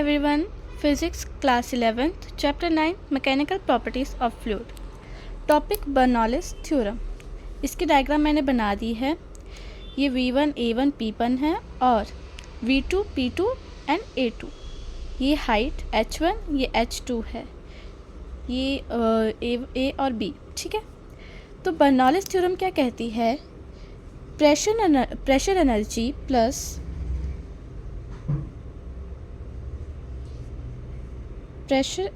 everyone, Physics Class 11th, Chapter 9 Mechanical Properties of Fluid. Topic Bernoulli's theorem. इसकी diagram मैंने बना दी है. ये V1 A1 P1 है और V2 P2 एंड A2. ये हाइट H1, ये H2 है. ये A और B. ठीक है. तो बर्नौलिस थ्योरम क्या कहती है? Pressure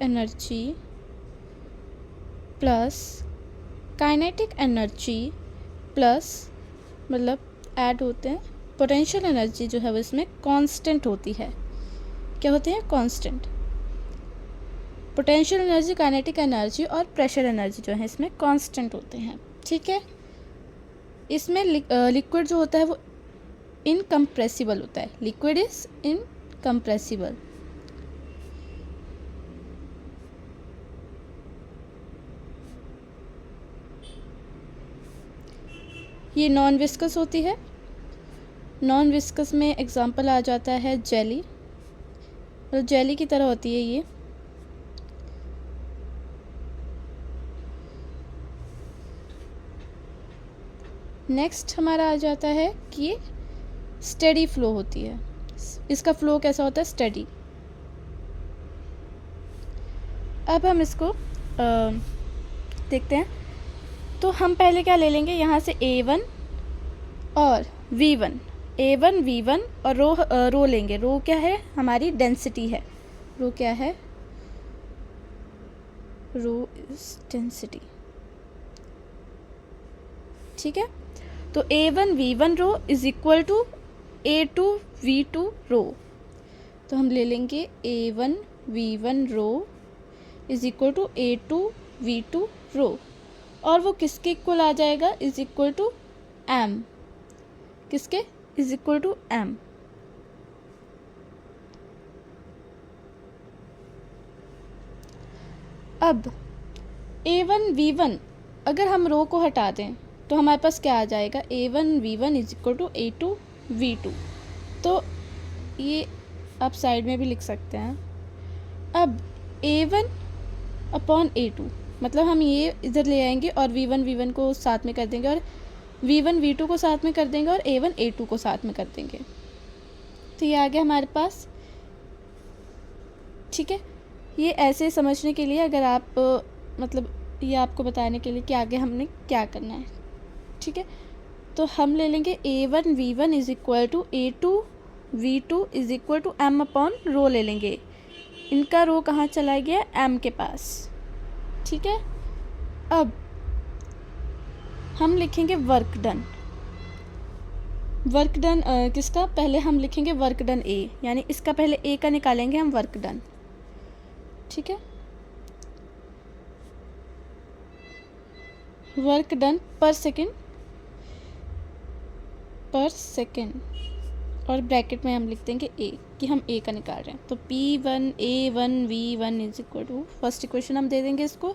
energy plus kinetic energy plus मतलब ऐड होते हैं पोटेंशियल एनर्जी जो है वो इसमें कांस्टेंट होती है. क्या होते हैं? Constant. Potential energy, kinetic energy और प्रेशर एनर्जी जो है इसमें कांस्टेंट होते हैं. ठीक है. इसमें लिक्विड जो होता है वो इनकम्प्रेसिबल होता है. Liquid is incompressible. ये नॉन विस्कस होती है. नॉन विस्कस में एग्जांपल आ जाता है जेली. और जेली की तरह होती है ये. नेक्स्ट हमारा आ जाता है कि ये स्टेडी फ्लो होती है. इसका फ्लो कैसा होता है? स्टेडी. अब हम इसको देखते हैं. तो हम पहले क्या ले लेंगे? यहाँ से A1 और V1. A1 V1 और रो लेंगे. रो क्या है? हमारी डेंसिटी है. रो क्या है? Rho is density. ठीक है. तो A1 V1 rho is equal to A2 V2 rho. तो हम ले लेंगे A1 V1 rho is equal to A2 V2 rho. और वो किसके इक्वल आ जाएगा? Is equal to M. किसके? Is equal to M. अब A1 V1 अगर हम रो को हटा दें तो हमारे पास क्या आ जाएगा? A1 V1 is equal to A2 V2. तो ये आप साइड में भी लिख सकते हैं. अब A1 अपॉन A2 मतलब हम ये इधर ले आएंगे और V1 V1 को साथ में कर देंगे और V1 V2 को साथ में कर देंगे और A1 A2 को साथ में कर देंगे. तो ये आ गया हमारे पास. ठीक है. ये ऐसे समझने के लिए अगर आप मतलब ये आपको बताने के लिए कि आगे हमने क्या करना है. ठीक है. तो हम ले लेंगे A1 V1 is equal to A2 V2 is equal to M upon rho ले लेंगे. इनका रो कहाँ चला गया? M के पास. ठीक है. अब हम लिखेंगे वर्क डन. वर्क डन किसका? पहले हम लिखेंगे वर्क डन A, यानी इसका पहले A का निकालेंगे हम वर्क डन. ठीक है. वर्क डन पर सेकेंड और ब्रैकेट में हम लिख देंगे A कि हम A का निकाल रहे हैं. तो P1 A1 V1 is equal to first equation हम दे देंगे इसको.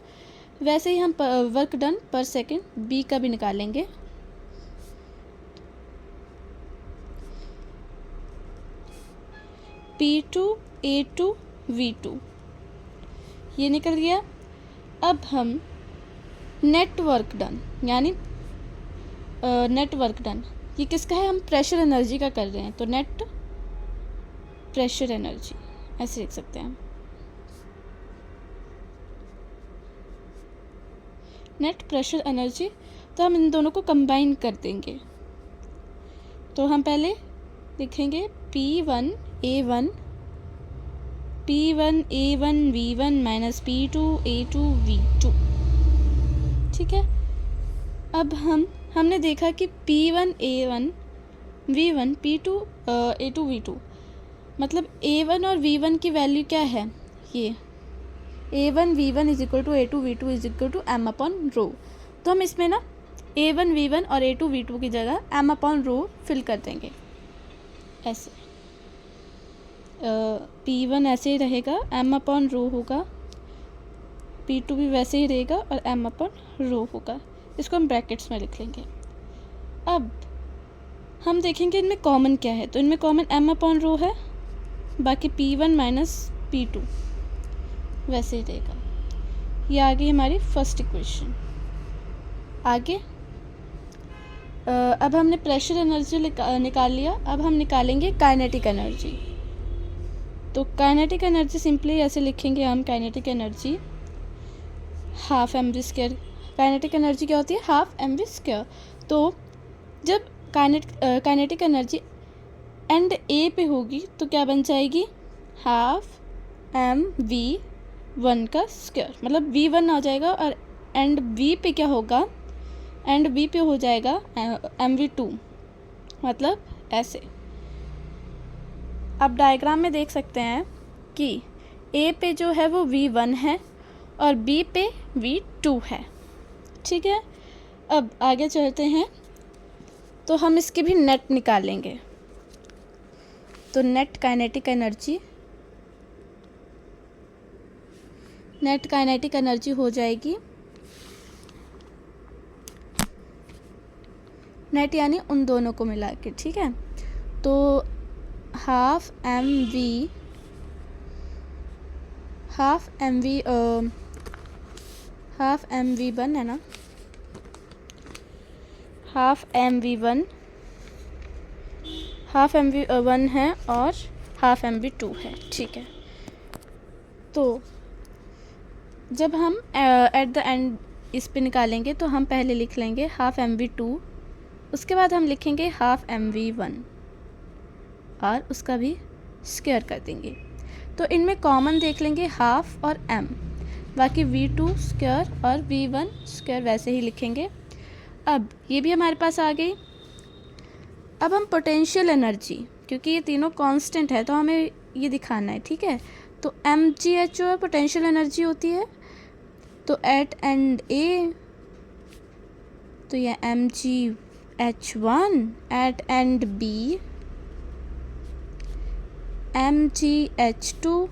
वैसे ही हम वर्क डन पर सेकेंड B का भी निकालेंगे. P2 A2 V2 ये निकल गया. अब हम नेट वर्क डन यानी नेट वर्क डन ये किसका है? हम प्रेशर एनर्जी का कर रहे हैं. तो नेट प्रेशर एनर्जी ऐसे लिख सकते हैं. Net pressure energy. तो हम इन दोनों को कंबाइन कर देंगे. तो हम पहले लिखेंगे P1 A1 V1 minus P2 A2 V2. ठीक है. अब हमने देखा कि P1 A1 V1 P2 A2 V2 मतलब A1 और V1 की वैल्यू क्या है? ये A1 V1 is equal to A2 V2 is equal to M upon rho. तो हम इसमें ना A1 V1 और A2 V2 की जगह M अपॉन रो फिल कर देंगे. ऐसे P1 ऐसे ही रहेगा, M अपॉन रो होगा. P2 भी वैसे ही रहेगा और M अपॉन रो होगा. इसको हम ब्रैकेट्स में लिख लेंगे. अब हम देखेंगे इनमें कॉमन क्या है. तो इनमें कॉमन M अपॉन रो है. बाकी P1 माइनस P2 वैसे ही रहेगा। ये आ गई हमारी फर्स्ट इक्वेशन। आगे अब हमने प्रेशर एनर्जी निकाल लिया। अब हम निकालेंगे काइनेटिक एनर्जी। तो काइनेटिक एनर्जी सिंपली ऐसे लिखेंगे हम, kinetic energy half m v square. Kinetic energy क्या होती है? Half m v square. तो जब काइनेटिक एनर्जी एंड ए पे होगी तो क्या बन जाएगी? हाफ एम वी वन का स्क्वायर, मतलब वी वन आ जाएगा, और एंड वी पे क्या होगा? एंड वी पे हो जाएगा एम वी टू, मतलब ऐसे। आप डायग्राम में देख सकते हैं कि ए पे जो है वो वी वन है और बी पे वी टू है। ठीक है, अब आगे चलते हैं। तो हम इसकी भी नेट निकालेंगे। तो नेट काइनेटिक एनर्जी हो जाएगी, नेट यानी उन दोनों को मिला के। ठीक है, तो हाफ एम वी वन है ना, हाफ एम वी वन है और हाफ एम वी टू है। ठीक है, तो जब हम एट द एंड इस पे निकालेंगे तो हम पहले लिख लेंगे हाफ एम वी टू, उसके बाद हम लिखेंगे हाफ एम वी वन और उसका भी स्क्वायर कर देंगे। तो इनमें कॉमन देख लेंगे हाफ और एम, बाकी वी टू स्क्वायर और वी वन स्क्वायर वैसे ही लिखेंगे। अब ये भी हमारे पास आ गई। अब हम पोटेंशियल एनर्जी, क्योंकि ये तीनों कांस्टेंट है तो हमें ये दिखाना है। ठीक है, तो एम जी एच जो है पोटेंशियल एनर्जी होती है। तो एट एंड ए तो ये m g h one, at and B m g h two,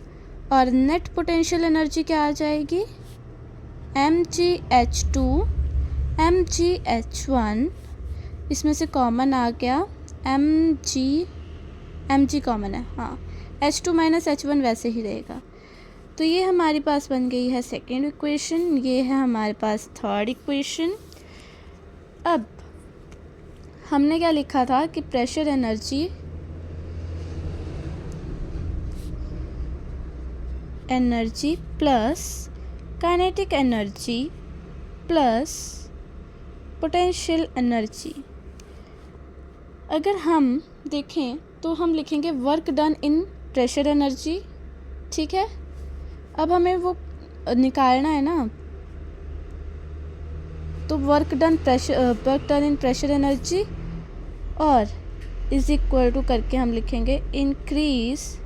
और नेट पोटेंशियल एनर्जी क्या आ जाएगी? M g h two m g h one, इसमें से कॉमन आ गया एम जी कॉमन है, हाँ, H two minus h one वैसे ही रहेगा। तो ये हमारे पास बन गई है सेकेंड इक्वेशन, ये है हमारे पास थर्ड इक्वेशन। अब हमने क्या लिखा था कि pressure energy plus kinetic energy plus potential energy. अगर हम देखें तो हम लिखेंगे work done in pressure energy. ठीक है, अब हमें वो निकालना है ना, तो work done in pressure energy और इज इक्वल टू करके हम लिखेंगे इंक्रीज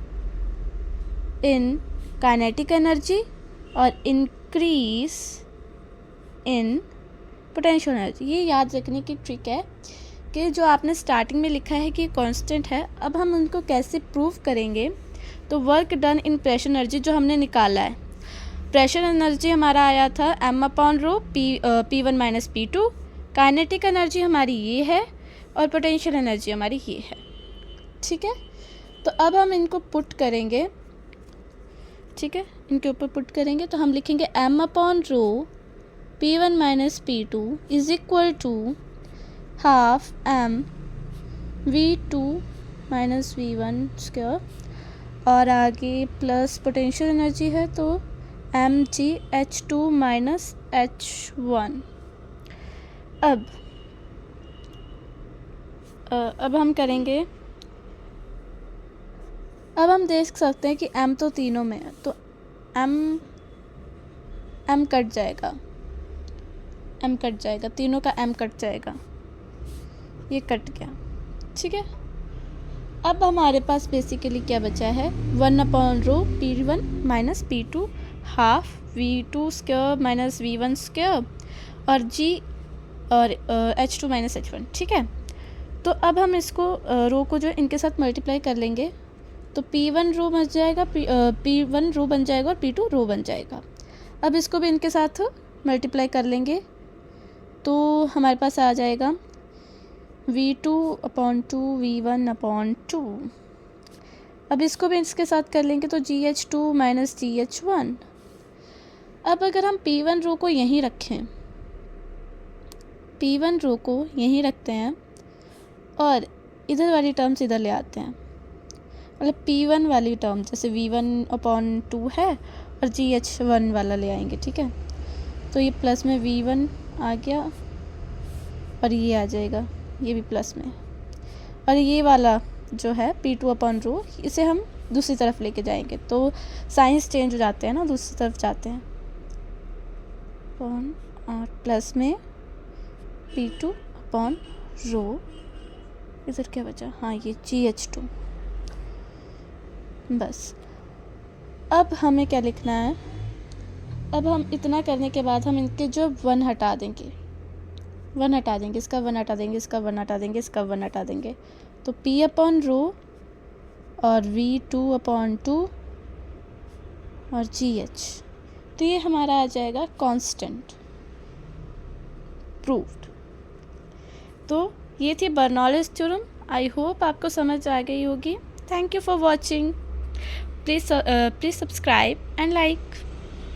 इन काइनेटिक एनर्जी और इंक्रीज इन पोटेंशियल एनर्जी। ये याद रखने की ट्रिक है कि जो आपने स्टार्टिंग में लिखा है कि कांस्टेंट है, अब हम उनको कैसे प्रूव करेंगे। तो work done in pressure energy जो हमने निकाला है, प्रेशर एनर्जी हमारा आया था m upon rho p one minus p two, kinetic energy हमारी ये है और पोटेंशियल एनर्जी हमारी ये है। ठीक है, तो अब हम इनको पुट करेंगे। ठीक है, इनके ऊपर पुट करेंगे तो हम लिखेंगे m upon rho p one minus p two is equal to half m v two minus v one square, और आगे प्लस पोटेंशियल एनर्जी है तो m g h two minus h one. अब हम करेंगे, अब हम देख सकते हैं कि m तो तीनों में है, तो m कट जाएगा, तीनों का m कट जाएगा, ये कट गया। ठीक है, अब हमारे पास बेसिकली क्या बचा है? One upon rho p one minus p two half v two square minus v one square और जी और h two minus h one. ठीक है, तो अब हम इसको रो को जो इनके साथ मल्टीप्लाई कर लेंगे तो पी वन रो बन जाएगा, पी वन रो बन जाएगा और पी टू रो बन जाएगा। अब इसको भी इनके साथ मल्टीप्लाई कर लेंगे तो हमारे पास आ जाएगा V2 अपॉन 2 V1 अपॉन 2, अब इसको भी इसके साथ कर लेंगे तो GH2 माइनस GH1। अब अगर हम P1 रो को यहीं रखें, P1 रो को यहीं रखते हैं और इधर वाली टर्म्स इधर ले आते हैं, मतलब P1 वाली टर्म जैसे V1/2 है और GH1 वाला ले आएंगे, ठीक है। तो ये प्लस में V1 आ गया और ये आ जाएगा, ये भी प्लस में, और ये वाला जो है P2/रो इसे हम दूसरी तरफ लेके जाएंगे तो साइंस चेंज हो जाते हैं ना, दूसरी तरफ जाते हैं। और प्लस में P2/रो, इधर क्या बचा, हाँ ये GH2। बस अब हमें क्या लिखना है, अब हम इतना करने के बाद हम इनके जो 1 हटा देंगे, 1 हटा देंगे, इसका 1 हटा देंगे, इसका 1 हटा देंगे, इसका 1 हटा देंगे, तो P/रो और V2/2 और GH, तो ये हमारा आ जाएगा कांस्टेंट, प्रूव्ड। तो ये थी बर्नौलीज थ्योरम। आई होप आपको समझ आ गई होगी। Thank you for watching. Please subscribe and like.